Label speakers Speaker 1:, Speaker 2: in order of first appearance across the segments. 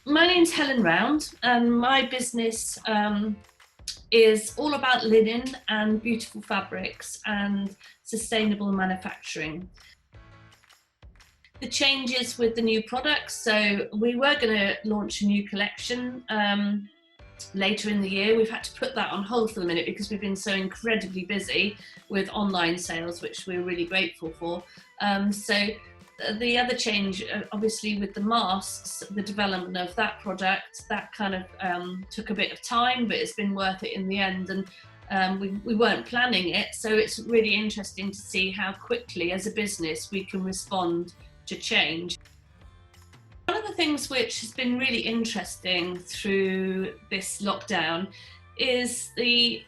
Speaker 1: My name's Helen Round, and my business is all about linen and beautiful fabrics and sustainable manufacturing. The changes with the new products, so we were going to launch a new collection later in the year. We've had to put that on hold for the minute because we've been so incredibly busy with online sales, which we're really grateful for. So the other change, obviously with the masks, the development of that product, that kind of took a bit of time, but it's been worth it in the end. And we weren't planning it, so it's really interesting to see how quickly as a business we can respond to change. One of the things which has been really interesting through this lockdown is the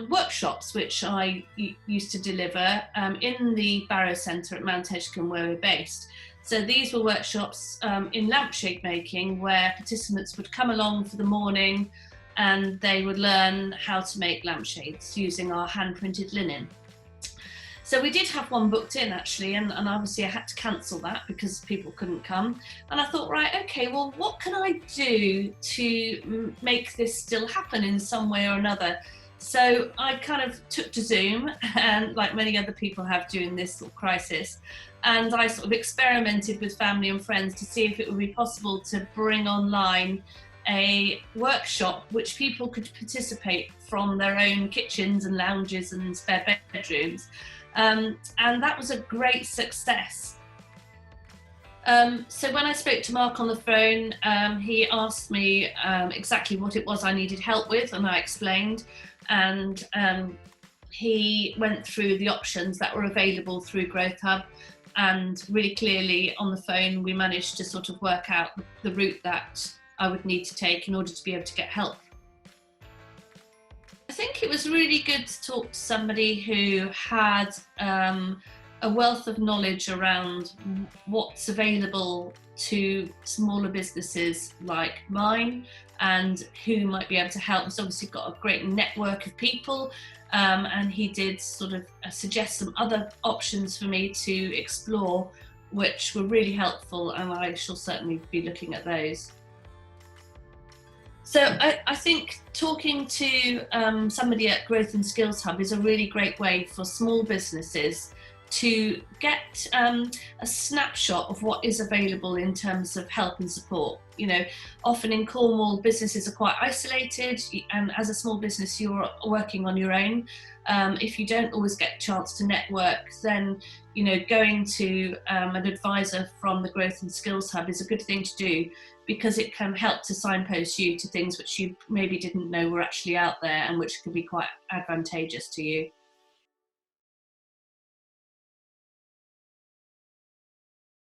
Speaker 1: workshops which I used to deliver in the Barrow Centre at Mount Edgecombe, where we're based. So these were workshops in lampshade making, where participants would come along for the morning and they would learn how to make lampshades using our hand printed linen. So we did have one booked in actually, and obviously I had to cancel that because people couldn't come. And I thought, right, okay, well, what can I do to make this still happen in some way or another? So I kind of took to Zoom, and like many other people have during this sort of crisis, and I sort of experimented with family and friends to see if it would be possible to bring online a workshop which people could participate from their own kitchens and lounges and spare bedrooms. And that was a great success. So when I spoke to Mark on the phone, he asked me exactly what it was I needed help with, and I explained, and he went through the options that were available through Growth Hub, and really clearly on the phone we managed to sort of work out the route that I would need to take in order to be able to get help. I think it was really good to talk to somebody who had a wealth of knowledge around what's available to smaller businesses like mine and who might be able to help. He's obviously got a great network of people, and he did sort of suggest some other options for me to explore, which were really helpful, and I shall certainly be looking at those. So I think talking to somebody at Growth and Skills Hub is a really great way for small businesses to get a snapshot of what is available in terms of help and support. You know, often in Cornwall, businesses are quite isolated, and as a small business, you're working on your own. If you don't always get a chance to network, then going to an advisor from the Growth and Skills Hub is a good thing to do, because it can help to signpost you to things which you maybe didn't know were actually out there and which can be quite advantageous to you.